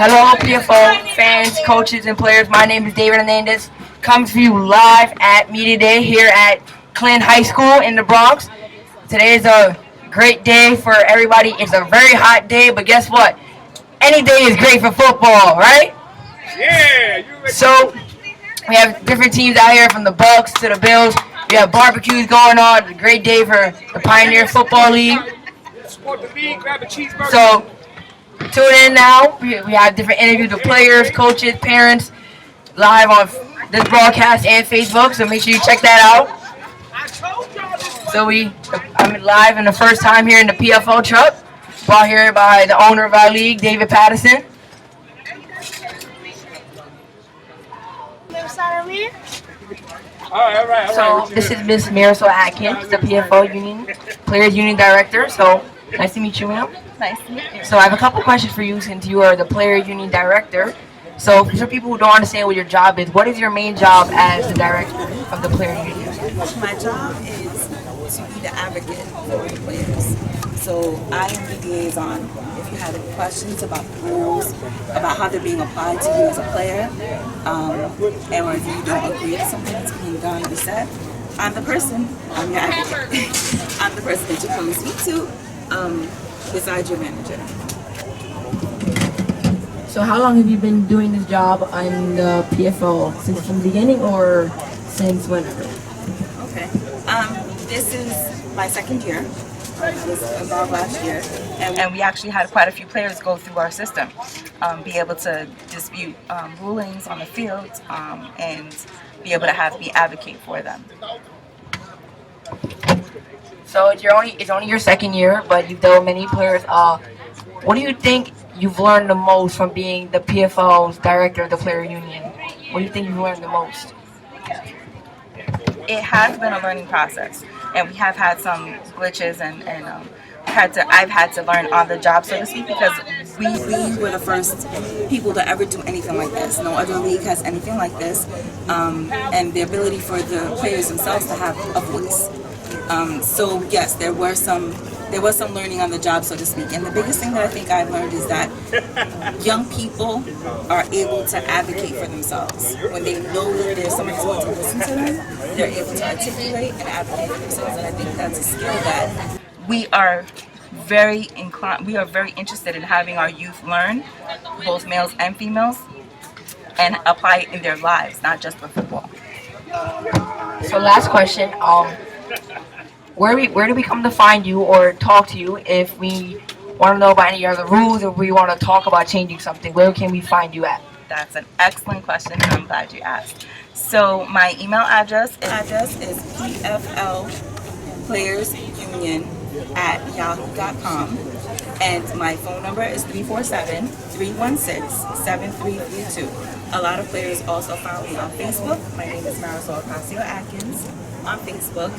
Hello, PFL fans, coaches, and players. My name is David Hernandez. Coming to you live at Media Day here at Clinton High School in the Bronx. Today is a great day for everybody. It's a very hot day, but guess what? Any day is great for football, right? Yeah. So we have different teams out here from the Bucks to the Bills. We have barbecues going on. It's a great day for the Pioneer Football League. Support the league. Grab a cheeseburger. So tune in now. We have different interviews with players, coaches, parents, live on this broadcast and Facebook. So make sure you check that out. So I'm live in the first time here in the PFL truck, brought here by the owner of our league, David Patterson. All right. So this is Miss Marisol Atkins, the PFL Union Players Union Director. So nice to meet you, ma'am. Nice to meet you. So I have a couple questions for you since you are the Player Union Director. So for some people who don't understand what your job is, what is your main job as the director of the Player Union? My job is to be the advocate for the players. So I am the liaison. If you have any questions about the rules, about how they're being applied to you as a player, and or if you don't agree with something that's being done or said, I'm the person, I'm your advocate. I'm the person that you come and speak to, besides your manager. So how long have you been doing this job on the PFL? Since from the beginning or since whenever? Okay. This is my second year. I was involved last year, and we actually had quite a few players go through our system, be able to dispute rulings on the field, and be able to have me advocate for them. So it's only your second year, but you've dealt with many players. What do you think you've learned the most from being the PFL's director of the Player Union? What do you think you've learned the most? It has been a learning process, and we have had some glitches, and I've had to learn on the job, so to speak, because we were the first people to ever do anything like this. No other league has anything like this, and the ability for the players themselves to have a voice. So yes, there was some learning on the job, so to speak. And the biggest thing that I think I've learned is that young people are able to advocate for themselves. When they know that there's somebody who's going to listen to them, they're able to articulate and advocate for themselves. And I think that's a skill that we are very interested in having our youth learn, both males and females, and apply it in their lives, not just for football. So last question, where do we come to find you or talk to you if we want to know about any other rules or we want to talk about changing something? Where can we find you at? That's an excellent question, and I'm glad you asked. So my email address is pflplayersunion@yahoo.com, and my phone number is 347-316-7332. A lot of players also follow me on Facebook. My name is Marisol Atkins on Facebook.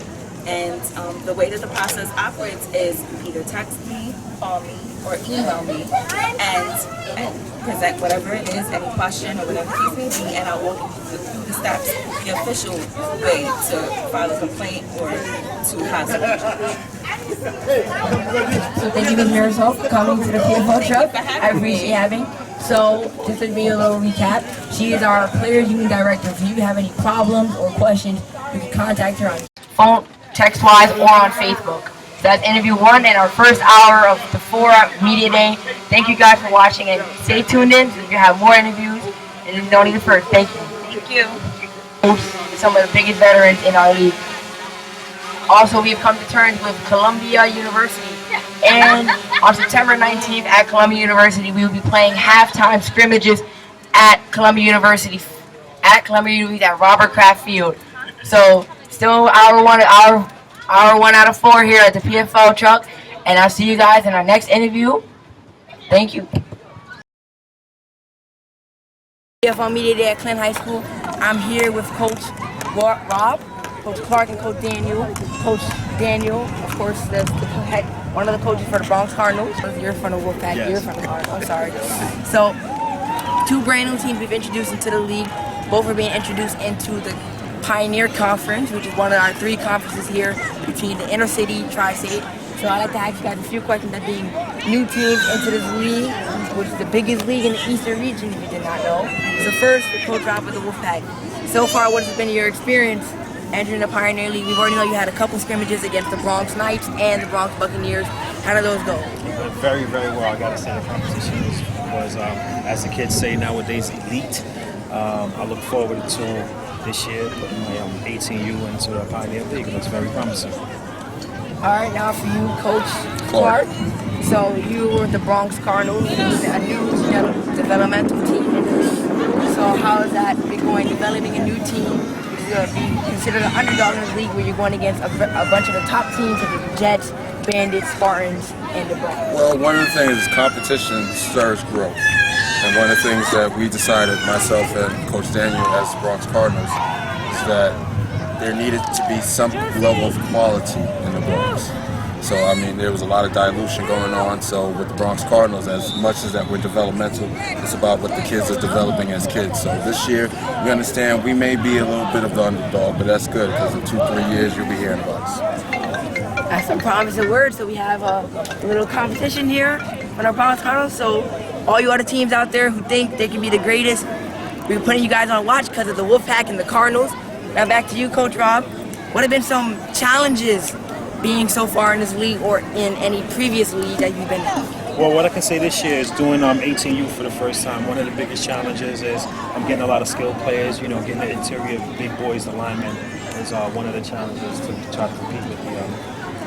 And the way that the process operates is either text me, call me, or email me, and present whatever it is, any question or whatever the case may be, and I'll walk you through the steps, the official way to file a complaint or to have solutions. So thank you, Ms. Marisol, for coming to the PFL truck. I appreciate having. So just to be a little recap, she is our Player Union Director. If you have any problems or questions, you can contact her on phone, text-wise, or on Facebook. That's interview 1 and our first hour of the 4 Media Day. Thank you guys for watching, and stay tuned in so you have more interviews. And this is only the first. Thank you. Thank you. Some of the biggest veterans in our league. Also, we've come to terms with Columbia University. And on September 19th at Columbia University, we will be playing halftime scrimmages at Columbia University at Robert Kraft Field. So still hour one out of 4 here at the PFL truck, and I'll see you guys in our next interview. Thank you. PFL Media Day at Clinton High School. I'm here with Coach Rob, Coach Clark, and Coach Daniel. Coach Daniel, of course, one of the coaches for the Bronx Cardinals. You're from the Wolfpack. Yes. You're from the Cardinals. I'm sorry. So 2 brand new teams we've introduced into the league. Both are being introduced into the Pioneer Conference, which is one of our 3 conferences here between the inner city, tri-state. So I'd like to ask you guys a few questions that being new teams into this league. which is the biggest league in the Eastern region, if you did not know. It's the first coach drop with the Wolfpack. So far, what has been your experience entering the Pioneer League? We've already know you had a couple scrimmages against the Bronx Knights and the Bronx Buccaneers. How did those go? Very, very well. I got to say the competition was as the kids say nowadays, elite. I look forward to this year putting my 18U into the Pioneer League. It looks very promising. All right, now for you, Coach Clark. So you were with the Bronx Cardinals, a new developmental team. So how has that been going, developing a new team? You're being considered an underdog in the league where you're going against a bunch of the top teams like the Jets, Bandits, Spartans, and the Bronx. Well, one of the things is competition stirs growth. And one of the things that we decided, myself and Coach Daniel as the Bronx Cardinals, is that there needed to be some level of quality in the Bronx. So, I mean, there was a lot of dilution going on. So with the Bronx Cardinals, as much as that we're developmental, it's about what the kids are developing as kids. So this year, we understand we may be a little bit of the underdog, but that's good because in 2-3 years, you'll be hearing about us. That's some promising words. So we have a little competition here on our Bronx Cardinals. So all you other teams out there who think they can be the greatest, we're putting you guys on watch because of the Wolfpack and the Cardinals. Now back to you, Coach Rob. What have been some challenges being so far in this league or in any previous league that you've been in? Well, what I can say this year is doing 18U for the first time. One of the biggest challenges is I'm getting a lot of skilled players. You know, getting the interior big boys, the linemen, is one of the challenges to try to compete with the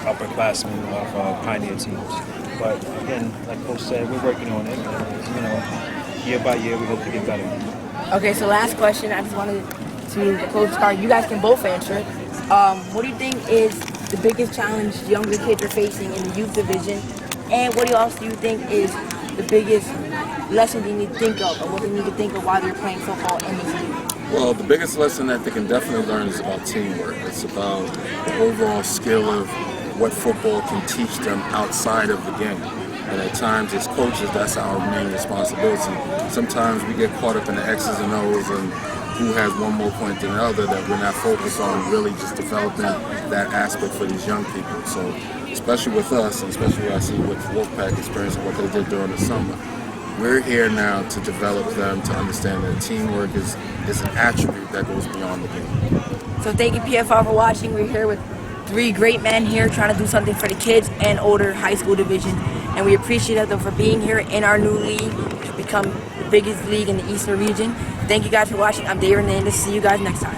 upperclassmen of Pioneer teams. But again, like Coach said, we're working on it. You know, year by year, we hope to get better. Okay, so last question. I just wanted to Coach Clark. You guys can both answer it. What do you think is the biggest challenge younger kids are facing in the youth division? And what else do you think is the biggest lesson they need to think of, or what they need to think of while they're playing football in this league? Well, the biggest lesson that they can definitely learn is about teamwork. It's about the overall skill of what football can teach them outside of the game. And at times, as coaches, that's our main responsibility. Sometimes we get caught up in the X's and O's and who has one more point than the other, that we're not focused on really just developing that aspect for these young people. So, especially with us, and especially what I see with Wolfpack experience and what they did during the summer, we're here now to develop them to understand that teamwork is an attribute that goes beyond the game. So thank you, PFL, for watching. We're here with 3 great men here trying to do something for the kids and older high school division. And we appreciate them for being here in our new league to become the biggest league in the Eastern region. Thank you guys for watching. I'm Dave Hernandez. See you guys next time.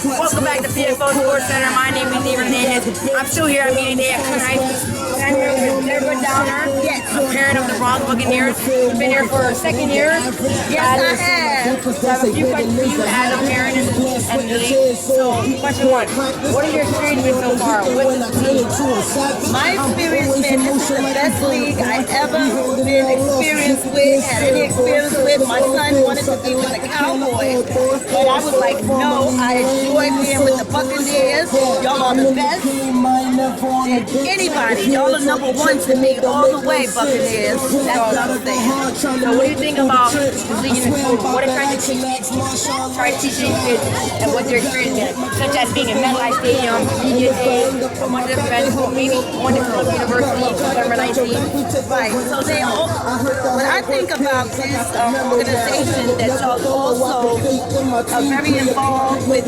Welcome back to PFL Sports Center. My name is Dave Hernandez. I'm still here at meeting day at Coon High. I'm here with Deborah Downer, a parent of the Bronx Buccaneers. You've been here for a second year. Yes, I have. So I have a few questions for you as a parent and the league. So, question 1. What are your experiences so far with the league? My experience been this is the best league I ever been experienced with, had any experience with. My son wanted to be with the Cowboys, but I was like, no, I enjoy being with the Buccaneers. Y'all are the best. And anybody, y'all are number 1 to me all the way, Buccaneers. That's what I'm saying. So what do you think about the league in the total? What are trying to teach these kids and what their experience is, such as being in MetLife Stadium, Media Day, a bunch of events, maybe going to Columbia University, September 19th. Right. So they all, when I think about this organization, that y'all also are very involved with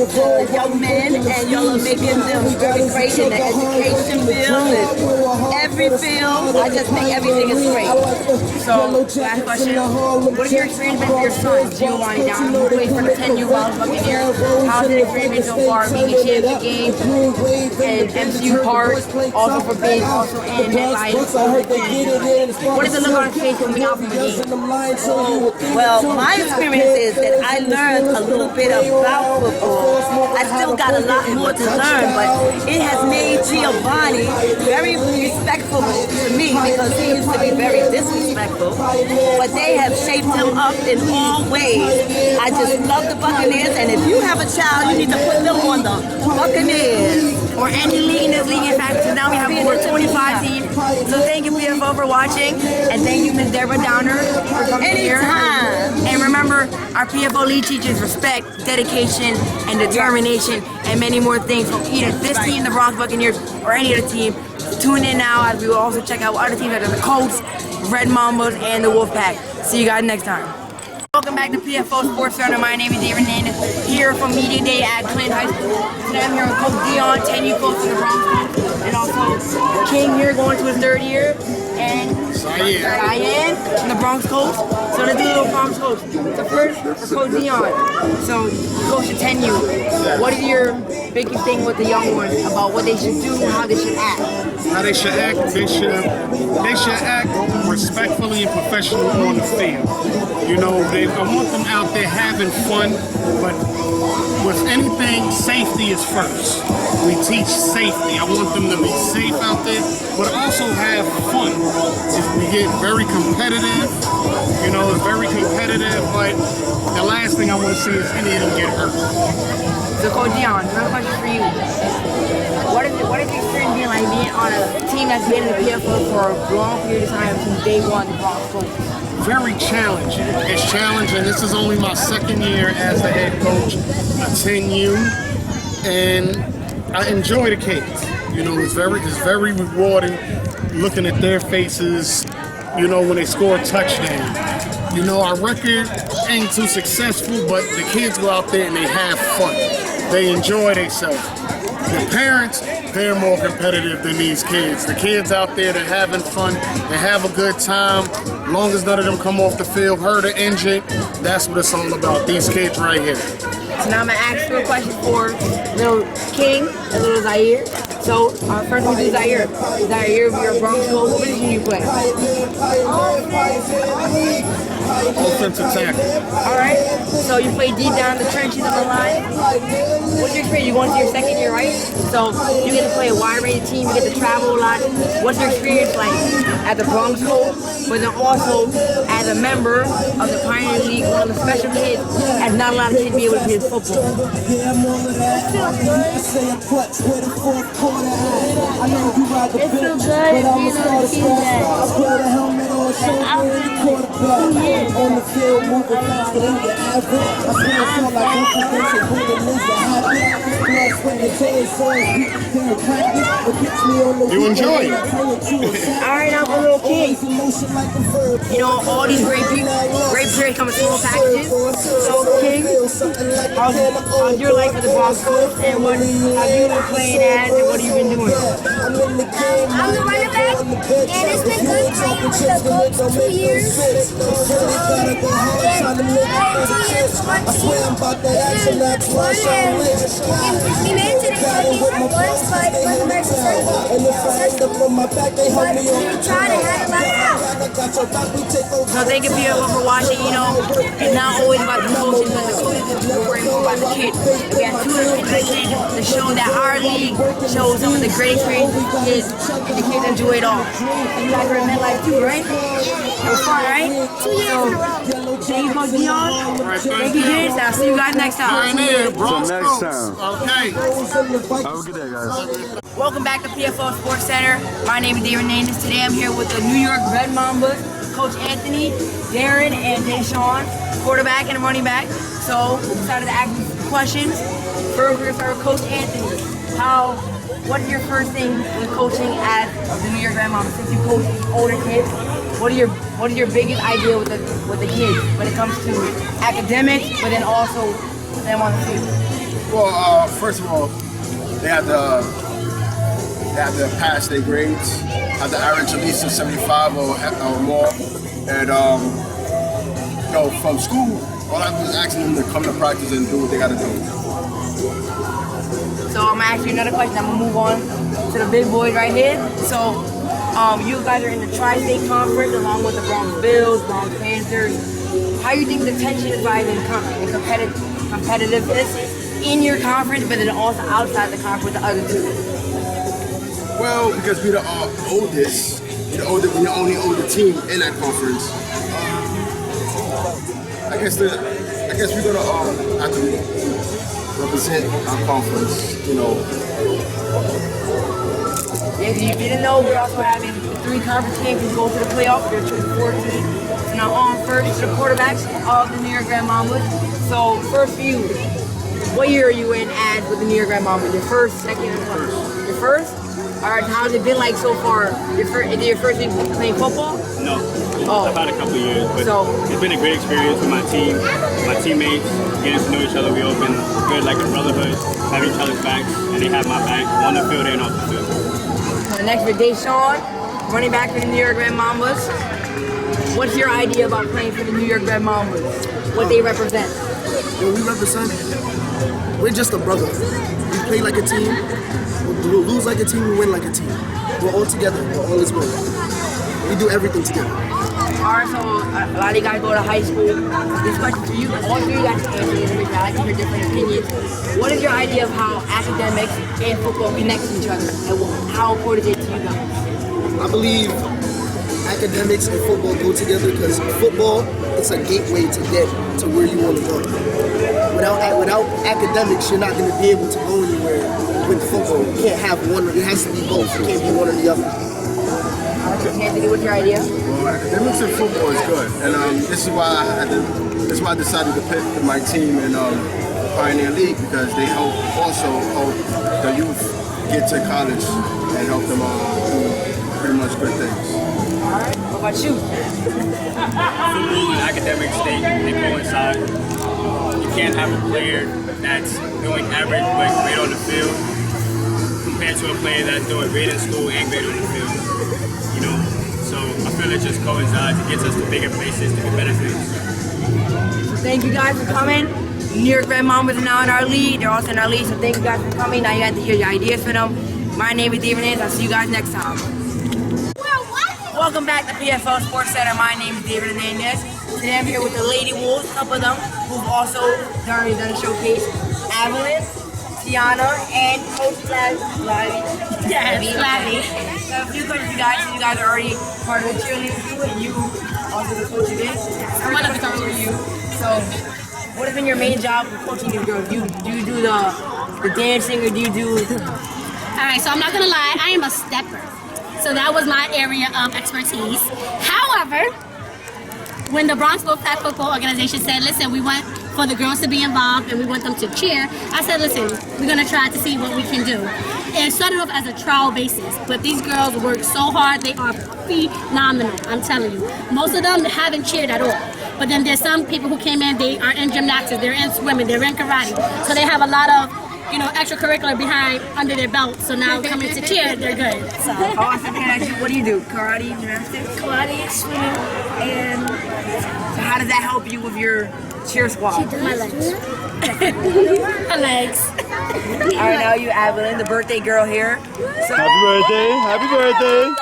young men, and y'all are making them very great in the education field and every field. I just think everything is great. So, last question. What have your experience been for your son, Giovanni Down, who plays for the 10U Bronx Buccaneers? How's his experience been so far, being a championship game and MCU Park, also for being also in MetLife? What does it look on his face coming out from the game? Well, my experience is that I learned a little bit about football. I still got a lot more to learn, but it has made Giovanni very respectful to me because he used to be very disrespectful. But they have shaped him up in all ways. I just love the Buccaneers, and if you have a child, you need to put them on the Buccaneers. Or any league in this league, in fact, because now we have over 25 teams. So thank you, PFO, for watching, and thank you, Ms. Deborah Downer, for coming here. Anytime. And remember, remember, our PFL lead teaches respect, dedication, and determination, and many more things from either this team, the Bronx Buccaneers, or any other team. Tune in now as we will also check out other teams like the Colts, Red Mambas, and the Wolfpack. See you guys next time. Welcome back to PFL Sports Center. My name is David Nandez, here from Media Day at Clinton High School. Today I'm here with Coach Dion, 10U coach for the Bronx, and also King here going to his 3rd year, and Cyan from the Bronx coach. So let's do a little Bronx coach. So first, for Coach Dion, so you coach at 10U. What is your biggest thing with the young ones about what they should do and how they should act? How they should act? They should act respectfully and professionally on the field. You know, I want them out there having fun, but with anything, safety is first. We teach safety. I want them to be safe out there, but also have fun. We get very competitive, you know, it's very competitive, but the last thing I want to see is any of them get hurt. So Coach Dion, another question for you. What is the experience being like being on a team that's been in the PFL for a long period of time since day one, the Bronx coach? Very challenging. It's challenging. This is only my 2nd year as the head coach at 10U, and I enjoy the kids. You know, it's very rewarding looking at their faces, you know, when they score a touchdown. You know, our record ain't too successful, but the kids go out there and they have fun. They enjoy themselves. The parents, they're more competitive than these kids. The kids out there, they're having fun, they have a good time. As long as none of them come off the field hurt or injured, that's what it's all about, these kids right here. So now I'm going to ask you a question for little King and little Zaire. So first we do Zaire. Zaire, you're a Bronx coach. What position do you play? Offensive tackle. Alright, so you play deep down in the trenches of the line. What's your experience? You're going to your 2nd year, right? So you get to play a wide range of team, you get to travel a lot. What's your experience like as a Bronx coach, but then also as a member of the Pioneer League, one of the special kids, as not a lot of kids be able to play football? It feels good being on a team that I've been 2 years. On the field, moving faster than the average. I feel like confidential when it moves the habit. Plus, when the tail says you practice, it gets me on the You enjoy it. Alright, now for little King. You know, all these great players come in small packages. So, King, how's your life with the Bronx coach, and what have you been playing as, and what have you been doing? I'm the running back, and it's been good playing with the coach 2 years. And 2 years, 1 team. It's been fun, and we made it to the championship once, but it wasn't very successful. But we tried to have a lot of fun. So thank you for watching. You know, it's not always about the coaches, but the coaches are worrying more about the kids. We have 2 of the kids to show that our league shows some of the great experiences kids, and the kids enjoy it all. You guys were in MetLife too, right? It was fun, right? 2 years in a row. Thank you, Coach Dion. Thank you, kids. I'll see you guys next time. Bronx next Coach. time. Okay. Have a good day, guys. Welcome back to PFL Sports Center. My name is David Nandez. Today I'm here with the New York Red Mambas, Coach Anthony, Darren, and Deshaun, quarterback and running back. So we decided to ask questions. First, we're going to start with Coach Anthony. What is your first thing with coaching at the New York Red Mambas? Since you coach older kids, what is your biggest idea with the kids when it comes to academics, but then also them on the field? Well, first of all, they have to pass their grades, have to average at least a 75 or more, and you know, from school, all I do is asking them to come to practice and do what they got to do. So I'm gonna ask you another question. I'm gonna move on to the big boys right here. So you guys are in the Tri-State Conference along with the Bronx Bills, Bronx Panthers. How do you think the tension is rising in competitiveness in your conference, but then also outside the conference with the other 2? Well, because we're the oldest, we're the only older team in that conference. I guess we're gonna have to represent our conference, you know. If you didn't know, we're also having 3 conference champions go to the playoffs. They're 14. So now on first to the quarterbacks of the New York Grand Mambas. So first for you, what year are you in as with the New York Grand Mambas? Your first, second, or what? Your first? Alright, how's it been like so far? Is it your first week playing football? No. Oh. I've had a couple of years, but So, it's been a great experience with my team, my teammates, getting to know each other. We all been good like a brotherhood, have each other's backs, and they have my back on the field and off the field. the next for Deshaun, running back for the New York Grand Mambas. What's your idea about playing for the New York Grand Mambas? What they represent? What we represent, we're just a brotherhood. We play like a team, we lose like a team, we win like a team. We're all together, we're all as one. We do everything together. Alright, so a lot of you guys go to high school. This question for you, all three of you guys answer this. I like to hear different opinions. What is your idea of how academics and football connect to each other? And how important is it to you guys? I believe academics and football go together because football, it's a gateway to get to where you want to go. Without academics, you're not going to be able to go anywhere with football. You can't have one, it has to be both. It can't be one or the other. Anthony, what's your idea? Well, academics in football is good, and this is why I decided to pick my team in Pioneer League because they help the youth get to college and help them do pretty much good things. All right, what about you? Football and academics, they coincide. You can't have a player that's doing average but great on the field compared to a player that's doing great in school and great on the field. You know, so I feel it just coincides. It gets us to bigger places, to better things. Thank you guys for coming. New York Grand Mambas are now in our league. They're also in our league, so thank you guys for coming. Now you have to hear your ideas for them. My name is David Nance. I'll see you guys next time. Welcome back to PFL Sports Center. My name is David Nance. Today I'm here with the Lady Wolves, a couple of them who've also done a showcase. Evelyn, Tiana, and Coach Flavie. Yes, Flavie. So a few questions, you guys are already part of the cheerleading team, and you also the coach of this. I'm one of the coaches for you. So, what has been your main job with coaching these girls? Do you do the dancing, or do you do? All right, so I'm not gonna lie, I am a stepper. So that was my area of expertise. However, when the Bronx Wolfpack Football Organization said, listen, we want for the girls to be involved and we want them to cheer, I said, listen, we're gonna try to see what we can do. And it started off as a trial basis, but these girls work so hard, they are phenomenal, I'm telling you. Most of them haven't cheered at all. But then there's some people who came in, they are in gymnastics, they're in swimming, they're in karate. So they have a lot of, you know, extracurricular behind under their belt. So now coming to cheer, they're good. So. What do you do? Karate, gymnastics? Karate, swimming, and... So how does that help you with your cheer squad? My legs. My legs. All right, now you, Evelyn, the birthday girl here. So, Happy birthday! Happy birthday!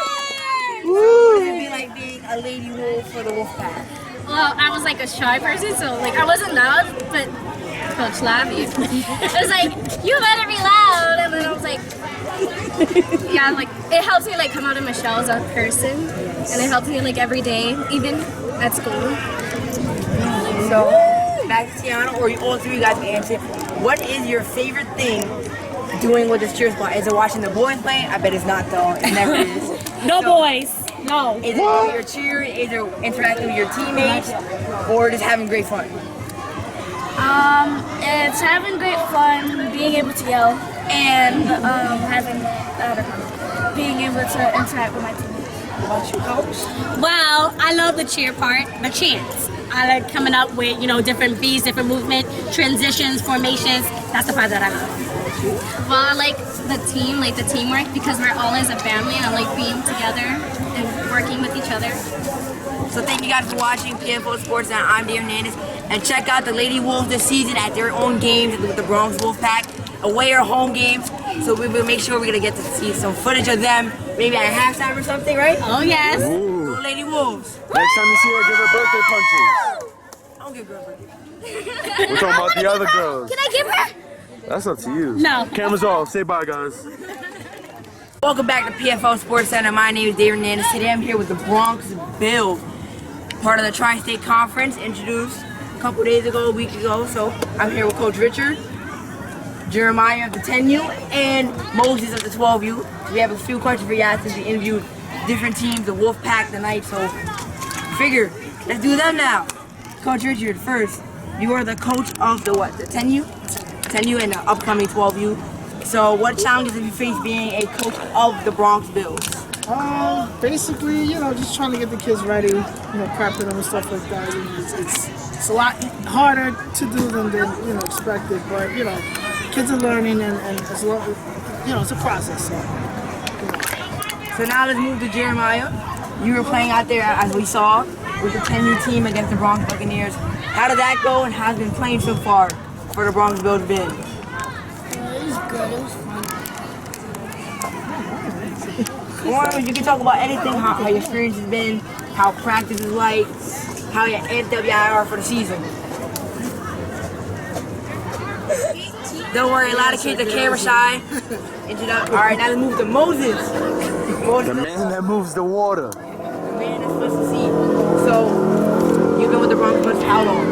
What does it be like being a lady wolf for the Wolfpack? Well, I was like a shy person, so like I wasn't loud, but Coach Flavie was like, "You better be loud," and then I was like, "Yeah." Like it helps me like come out of my shell as a person, and it helps me like every day, even at school. So, back to Tiana, or all three of you guys can answer. What is your favorite thing doing with this cheer squad? Is it watching the boys play? I bet it's not though. It never is. No boys. No. Is it your cheer? Is it interacting with your teammates? Or just having great fun? It's having great fun, being able to yell, and being able to interact with my teammates. What about you, Coach? Well, I love the cheer part, the chants. I like coming up with, you know, different beats, different movement, transitions, formations. That's the part that I love. Well, I like the team, like the teamwork, because we're all as a family, and I like being together and working with each other. So thank you guys for watching PFL Sports, and I'm David Hernandez. And check out the Lady Wolves this season at their own games with the Bronx Wolfpack, away or home games. So we will make sure we're gonna get to see some footage of them, maybe at halftime or something, right? Oh yes. Ooh. Go Lady Wolves. Next time you see her, give her birthday punches. I don't give girls birthday. We're talking about the other girls. Can I give her? That's up to you. No. Cameras off. Say bye, guys. Welcome back to PFL Sports Center. My name is David Hernandez. Today I'm here with the Bronx Bills, part of the Tri-State Conference, introduced a couple days ago, a week ago. So I'm here with Coach Richard, Jeremiah of the 10U, and Moses of the 12U. We have a few questions for you guys since we interviewed different teams, the Wolfpack, the Knights. So figure, Let's do them now. Coach Richard, first, you are the coach of the what? The 10U? 10U and the upcoming 12U. So what challenges have you faced being a coach of the Bronx Bills? Basically, just trying to get the kids ready, prepping them and stuff like that. It's a lot harder to do than expected, but kids are learning and it's a lot, it's a process. So now let's move to Jeremiah. You were playing out there, as we saw, with the 10U team against the Bronx Buccaneers. How did that go, and how's been playing so far for the Bronx Bills been? It was good. It was fun. Come on, you can talk about anything, how your experience has been, how practice is like, how your NWI are for the season. Don't worry, a lot of kids are camera shy. All right, now let's move to Moses. The man that moves the water. The man that's supposed to see. So, you've been with the Bronx Bills how long?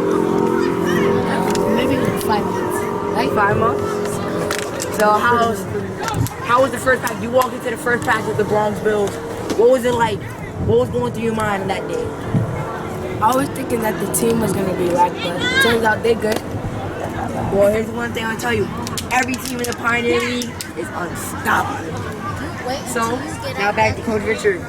Maybe like 5 months. Like 5 months? So how was the first practice? You walked into the first practice with the Bronx Bills. What was it like? What was going through your mind on that day? I was thinking that the team was going to be like, but it turns out they're good. Well, here's one thing I'll tell you. Every team in the Pioneer League is unstoppable. So, now back to Coach Richard.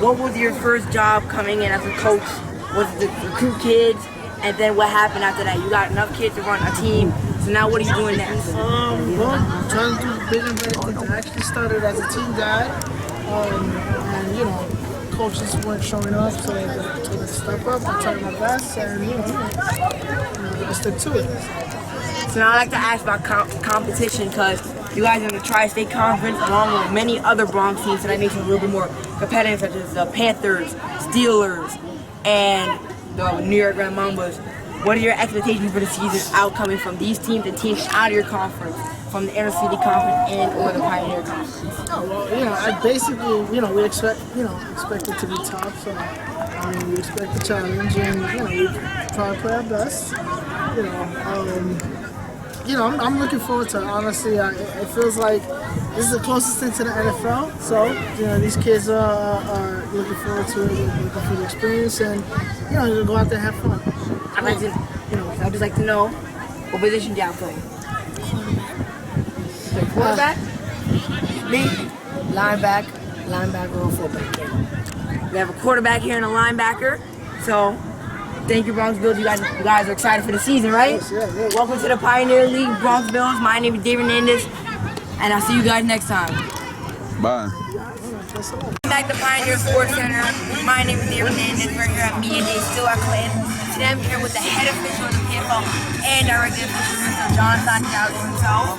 What was your first job coming in as a coach? Was it to recruit kids? And then what happened after that? You got enough kids to run a team. So now what are you doing next? Well, trying to do bigger and better things. I actually started as a team dad. And, coaches weren't showing up, so I had to step up. I tried my best, and, I stick to it. So now I'd like to ask about competition, because you guys are in the Tri-State Conference along with many other Bronx teams, so that makes it a little bit more competitive, such as the Panthers, Steelers, and the New York Red Mambas. What are your expectations for the season outcoming from these teams and teams out of your conference, from the Inner City Conference and or the Pioneer Conference? Oh, well, I basically, we expect it to be tough, so, we expect the challenge, and, we try to play our best, I'm looking forward to it. Honestly, it feels like this is the closest thing to the NFL. So, these kids are looking forward to it, looking for the experience, and to go out there and have fun. I'd just like to know, what position do y'all play? Quarterback. Me, linebacker or fullback. We have a quarterback here and a linebacker. So, thank you, Bronx Bills. You guys are excited for the season, right? Yes, yeah. Welcome to the Pioneer League, Bronx Bills. My name is David Hernandez, and I'll see you guys next time. Bye. Back to Pioneer Sports Center. My name is David Hernandez. We're here at Media Day, still at Clinton. Today I'm here with the head official of the PFL and director official, Mr. John Santiago himself.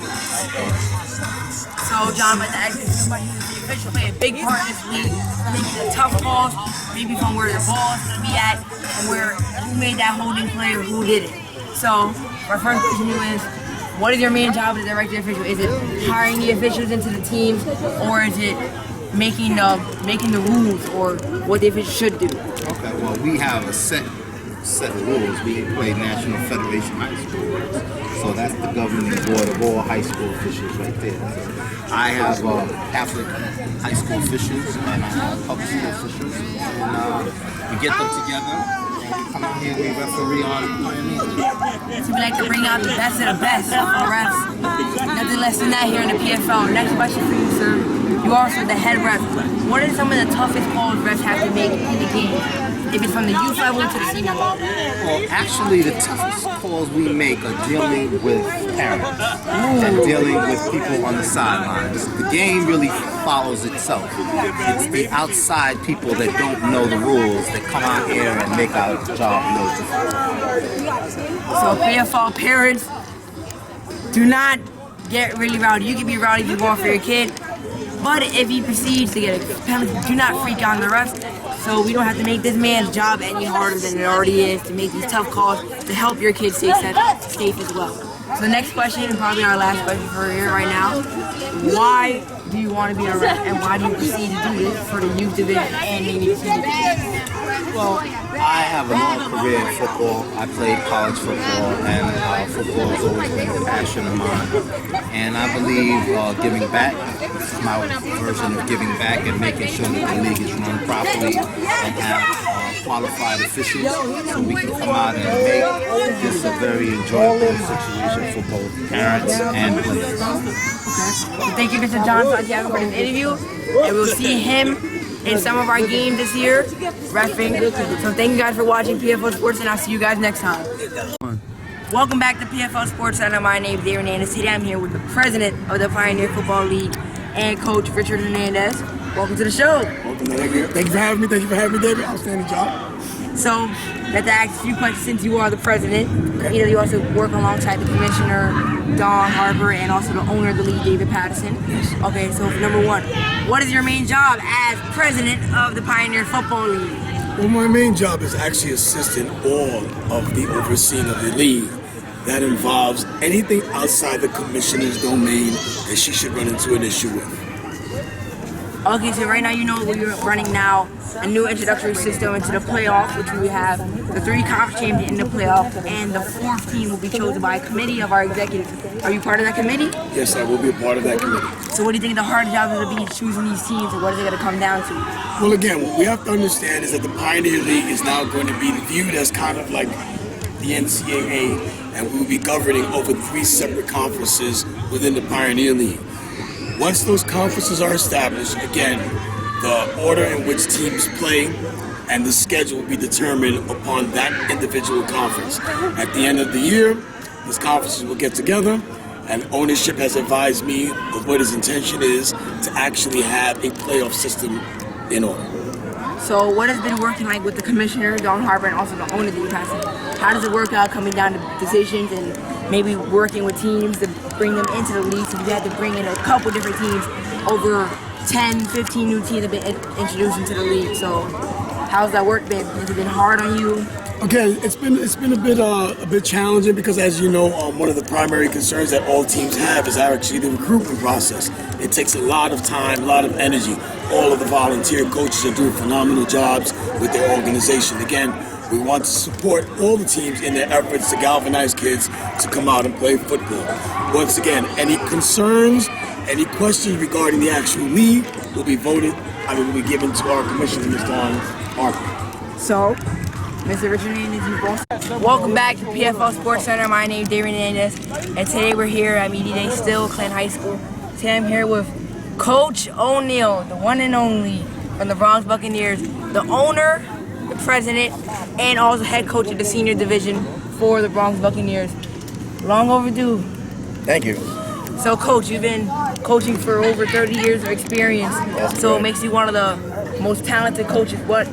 So, John, I'd like to ask you two questions. The official play a big part in this league, making the tough calls, maybe from where the ball is going to be at, and who made that holding play or who did it. So, our first question to you is, what is your main job as a director official? Is it hiring the officials into the teams, or is it making the rules or what the officials should do? Okay, well, we have a set of rules. We play National Federation High School, so that's the governing board of all high school officials right there. So I have Catholic high school officials and I have public school officials, and we get them together and we come out here and we referee on Pioneer. So we like to bring out the best of the best for refs. Nothing less than that here in the PFL. Next question for you, sir. You are also the head ref. What are some of the toughest calls refs have to make in the game? If it's from the youth level to the senior level? Well, actually, the toughest calls we make are dealing with parents and dealing with people on the sidelines. The game really follows itself. It's the outside people that don't know the rules that come out here and make our job no difficult. So PFL parents, do not get really rowdy. You can be rowdy if you want for your kid, but if he proceeds to get a penalty, do not freak out on the refs. So we don't have to make this man's job any harder than it already is to make these tough calls to help your kids stay safe as well. So the next question, and probably our last question for here right now, why do you want to be a ref and why do you proceed to do this for the youth division and maybe the senior division? Well, I have a long career in football. I played college football, and football has always been a passion of mine. And I believe giving back, my version of giving back and making sure that the league is run properly and have qualified officials so we can come out and make this a very enjoyable situation for both parents and players. So thank you, Mr. John Santiago, for this interview, and we'll see him in some of our games this year, reffing. So thank you guys for watching PFL Sports, and I'll see you guys next time. Welcome back to PFL Sports Center. My name is David Hernandez. Today I'm here with the president of the Pioneer Football League and Coach Richard Hernandez. Welcome to the show. Thank you for having me. Thank you for having me, David. Outstanding job. So, let's ask a few questions since you are the president. You know, you also work alongside the commissioner, Don Harper, and also the owner of the league, David Patterson. Okay, so number one, what is your main job as president of the Pioneer Football League? Well, my main job is actually assisting all of the overseeing of the league. That involves anything outside the commissioner's domain that she should run into an issue with. Okay, so right now you know we're running now a new introductory system into the playoffs, which we have the 3 conference champions in the playoff, and the 4th team will be chosen by a committee of our executives. Are you part of that committee? Yes, I will be a part of that committee. So what do you think the hardest job is going to be choosing these teams, and what is it going to come down to? Well, again, what we have to understand is that the Pioneer League is now going to be viewed as kind of like the NCAA, and we will be governing over 3 separate conferences within the Pioneer League. Once those conferences are established, again, the order in which teams play and the schedule will be determined upon that individual conference. At the end of the year, these conferences will get together, and ownership has advised me of what his intention is to actually have a playoff system in order. So what has been working like with the commissioner, Don Harper, and also the owner, David Patterson? How does it work out coming down to decisions and maybe working with teams to bring them into the league? So you had to bring in a couple different teams, over 10, 15 new teams have been introduced into the league. So how's that work been? Has it been hard on you? Okay, it's been a bit challenging because, as you know, one of the primary concerns that all teams have is actually the recruitment process. It takes a lot of time, a lot of energy. All of the volunteer coaches are doing phenomenal jobs with their organization. Again, we want to support all the teams in their efforts to galvanize kids to come out and play football. Once again, any concerns, any questions regarding the actual league will be will be given to our commissioner, Mr. Don Harper. So, Mr. Richard Hernandez, welcome back to PFL Sports Center. My name is David Hernandez, and today we're here at Media Day Still, Clinton High School. Today I'm here with Coach O'Neal, the one and only from the Bronx Buccaneers, the owner, the president, and also head coach of the senior division for the Bronx Buccaneers. Long overdue. Thank you. So, Coach, you've been coaching for over 30 years of experience, so it makes you one of the most talented coaches. What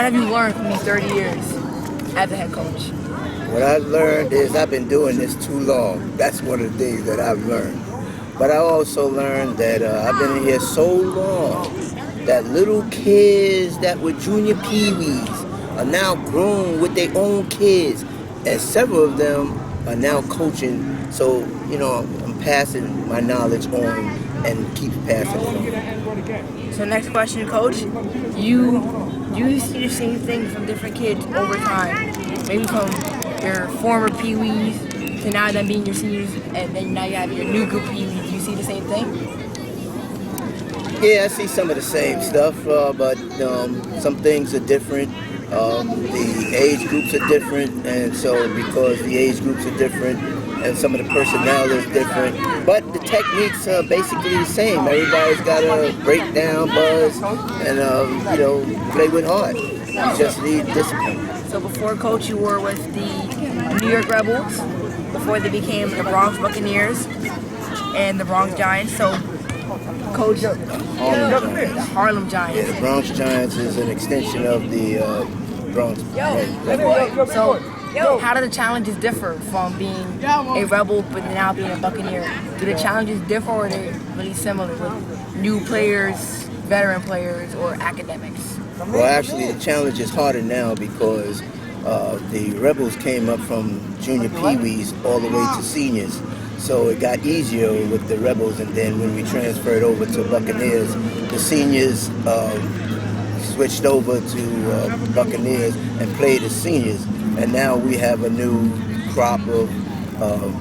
have you learned from these 30 years as a head coach? What I've learned is I've been doing this too long. That's one of the things that I've learned. But I also learned that I've been in here so long that little kids that were junior peewees are now grown with their own kids, and several of them are now coaching. So, you know, I'm passing my knowledge on and keep passing it on. So next question, Coach. You see the same thing from different kids over time. Maybe from your former peewees to now them being your seniors, and then now you have your new group peewees. Do you see the same thing? Yeah, I see some of the same stuff, but some things are different. The age groups are different, and so because the age groups are different, and some of the personnel is different, but the techniques are basically the same. Everybody's got to break down, buzz, and play with heart. You just need discipline. So before, Coach, you were with the New York Rebels, before they became the Bronx Buccaneers and the Bronx Giants. So, Coach, Harlem Giants. Yeah, the Bronx Giants is an extension of the Bronx. So, how do the challenges differ from being a Rebel but now being a Buccaneer? Do the challenges differ, or are they really similar with new players, veteran players, or academics? Well, actually, the challenge is harder now because the Rebels came up from junior peewees all the way to seniors. So it got easier with the Rebels, and then when we transferred over to Buccaneers, the seniors switched over to Buccaneers and played as seniors. And now we have a new crop of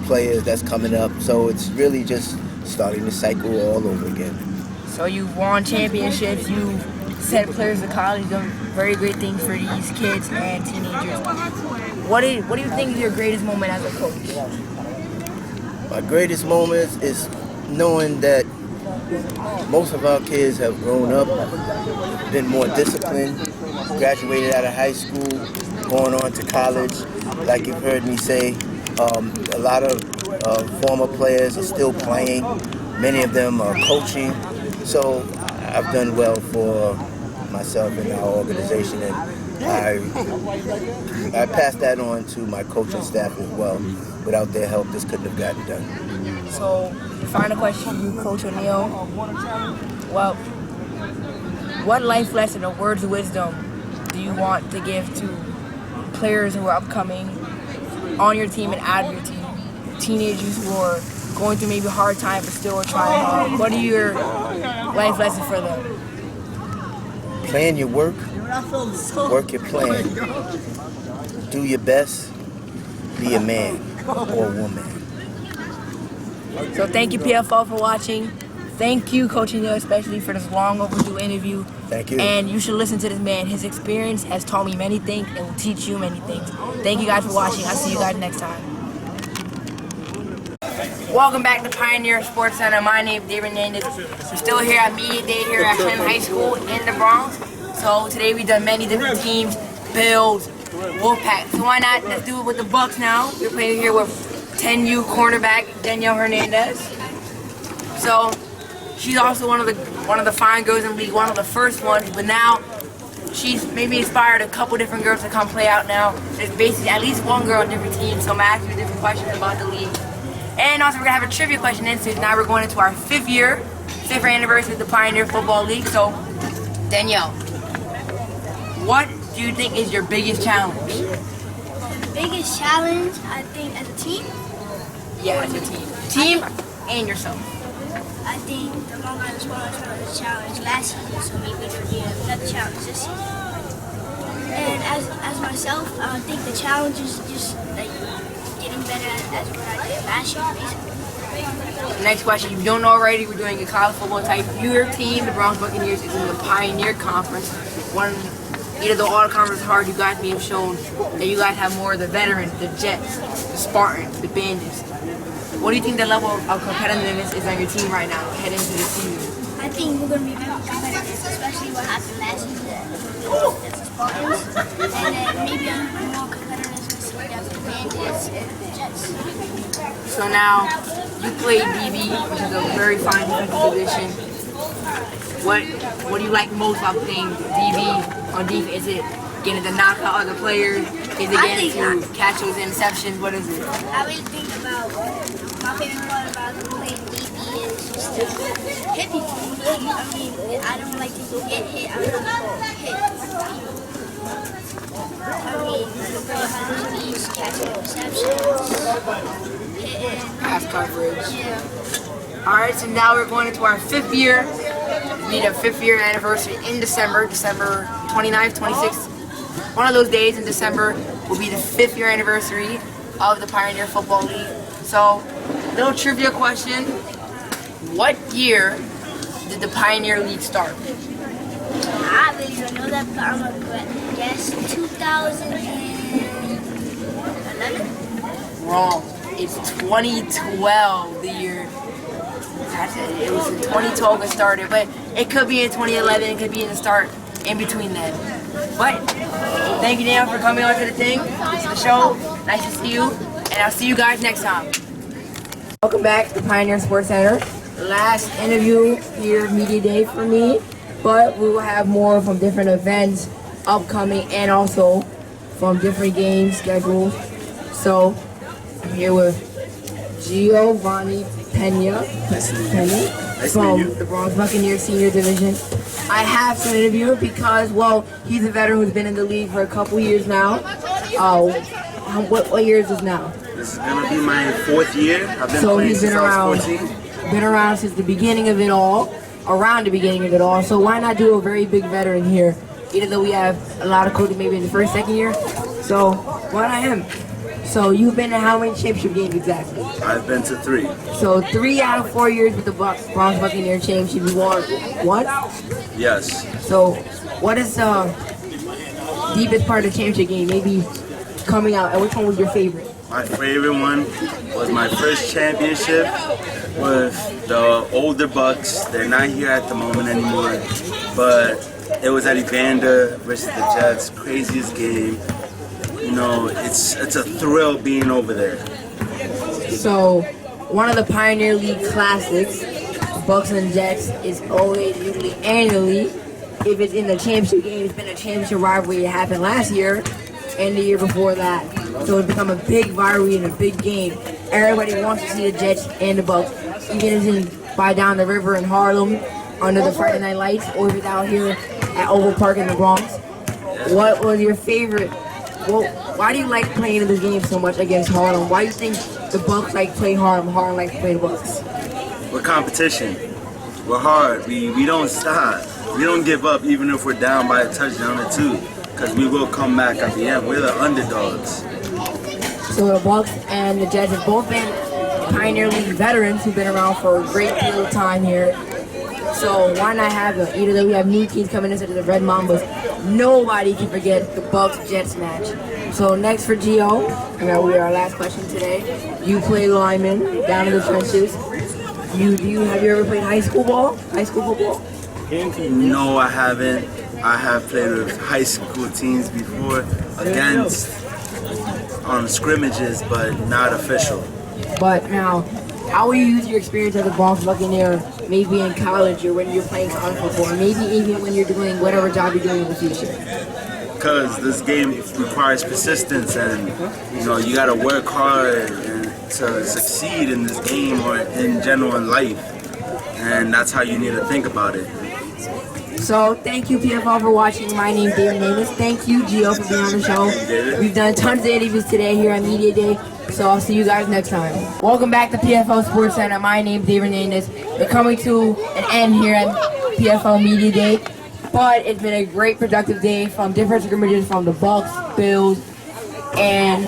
players that's coming up. So it's really just starting the cycle all over again. So you've won championships, you've sent players to college, done very great things for these kids and teenagers. What do you think is your greatest moment as a coach? My greatest moments is knowing that most of our kids have grown up, been more disciplined, graduated out of high school, going on to college. Like you've heard me say, a lot of former players are still playing. Many of them are coaching. So I've done well for myself and our organization, and I pass that on to my coaching staff as well. Without their help, this couldn't have gotten done. So, final question, you, Coach O'Neal. Well, what life lesson or words of wisdom do you want to give to players who are upcoming on your team and out of your team? Teenagers who are going through maybe a hard time but still are trying hard. What are your life lessons for them? Plan your work, work your plan. Do your best, be a man or woman. So thank you, PFL, for watching. Thank you, Coach O'Neal, especially for this long overdue interview. Thank you. And you should listen to this man. His experience has taught me many things and will teach you many things. Thank you guys for watching. I'll see you guys next time. Welcome back to Pioneer Sports Center. My name is David Hernandez. We're still here at Media Day here at Clinton High School in the Bronx. So today we've done many different teams, Bills, Wolfpack. So why not, let's do it with the Bucks now. We're playing here with 10U cornerback Danielle Hernandez. So she's also one of the fine girls in the league, one of the first ones, but now she's maybe inspired a couple different girls to come play out now. There's basically at least one girl on different teams, so I'm gonna ask you different questions about the league. And also we're gonna have a trivia question into it. Now we're going into our fifth year anniversary of the Pioneer Football League. So Danielle, what do you think is your biggest challenge? The biggest challenge, I think, as a team? Yeah, as a team. Team and yourself. I think the Long Island Squad was a challenge last season, so maybe it would be another challenge this season. And as myself, I think the challenge is just like getting better at what I did last year, basically. Next question, if you don't know already, we're doing a college football type. Your team, the Bronx Buccaneers, is in the Pioneer Conference. Either though all the conference is hard, you guys may have shown that you guys have more of the veterans, the Jets, the Spartans, the Bandits. What do you think the level of competitiveness is on your team right now, heading into the season? I think we're going to be very competitive, especially what happened last season against the Spartans. And then maybe more competitiveness against the Bandits and the Jets. So now, you play DB, which is a very fine defensive position. What do you like most about playing DB on defense? Is it getting to knock out other players? Is it getting to catch those interceptions? What is it? I really think about my favorite part about playing DB is just to hit people. I mean, I don't like to get hit. I want to hit people. I mean, DBs, catching interceptions, hitting. Pass coverage. Yeah. Alright, so now we're going into our fifth year. We need a fifth year anniversary in December 29th, 26th. One of those days in December will be the fifth year anniversary of the Pioneer Football League. So, little trivia question. What year did the Pioneer League start? I really don't know that, but I'm going to guess 2011? Wrong. It's 2012, the year. It was in 2012 it started, but it could be in 2011, it could be in the start, in between then. But, thank you, Dan, for coming on to the thing, to the show. Nice to see you, and I'll see you guys next time. Welcome back to Pioneer Sports Center. Last interview here, Media Day for me, but we will have more from different events upcoming and also from different games scheduled. So, I'm here with Giovanni Pena from the Bronx Buccaneers Senior Division. I have to interview him because, well, he's a veteran who's been in the league for a couple years now. What year is this now? This is gonna be my fourth year. I've been so playing he's been since around, I was 14. been around since the beginning of it all, around the beginning of it all. So why not do a very big veteran here? Even though we have a lot of coaches maybe in the first, second year. So why not him? So you've been to how many championship games exactly? I've been to 3. So 3 out of 4 years with the Bronx Buccaneer championship, you won one? Yes. So what is the deepest part of the championship game? Maybe coming out, and which one was your favorite? My favorite one was my first championship with the older Bucks. They're not here at the moment anymore, but it was at Evander versus the Jets. Craziest game. You know, it's a thrill being over there. So one of the Pioneer League classics, Bucks and Jets, is always usually annually. If it's in the championship game, it's been a championship rivalry. It happened last year and the year before that. So it's become a big rivalry and a big game. Everybody wants to see the Jets and the Bucks, even if it's by down the river in Harlem under the Friday Night Lights, or if it's out here at Oval Park in the Bronx. What was your favorite? Well, why do you like playing in this game so much against Harlem? Why do you think the Bucks like play Harlem, Harlem likes to play the Bucks? We're competition. We're hard. We don't stop. We don't give up even if we're down by a touchdown or 2, because we will come back at the end. We're the underdogs. So the Bucks and the Jets have both been Pioneer League veterans who've been around for a great deal of time here. So why not have them? Either we have new teams coming in such as the Red Mambas. Nobody can forget the Bucks-Jets match. So next for Gio, and that will be our last question today. You play lineman down in the trenches. Have you ever played high school ball? High school football? No, I haven't. I have played with high school teams before against scrimmages, but not official. But now, how will you use your experience as a Bronx Buccaneer, maybe in college or when you're playing college football, or maybe even when you're doing whatever job you're doing in the future? Because this game requires persistence, and you got to work hard to succeed in this game or in general in life, and that's how you need to think about it. So thank you PFL for watching. My name is David Namus. Thank you Gio for being on the show. We've done tons of interviews today here on Media Day, so I'll see you guys next time. Welcome back to PFL Sports Center. My name is David Namus. We're coming to an end here at PFL Media Day, but it's been a great productive day from different scrimmages from the Bucks, Bills, and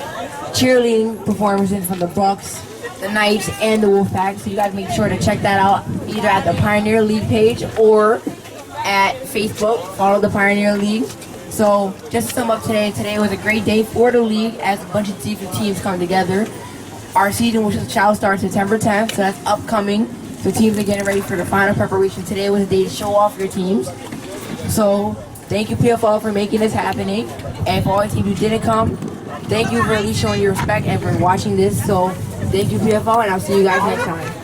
cheerleading performances from the Bucks, the Knights, and the Wolfpack. So you guys make sure to check that out either at the Pioneer League page or at Facebook. Follow the Pioneer League. So just to sum up today was a great day for the league as a bunch of different teams come together. Our season shall start September 10th, so that's upcoming. So teams are getting ready for the final preparation. Today was a day to show off your teams. So thank you PFL for making this happening, and for all the teams who didn't come, thank you for at least showing your respect and for watching this. So thank you PFL, and I'll see you guys next time.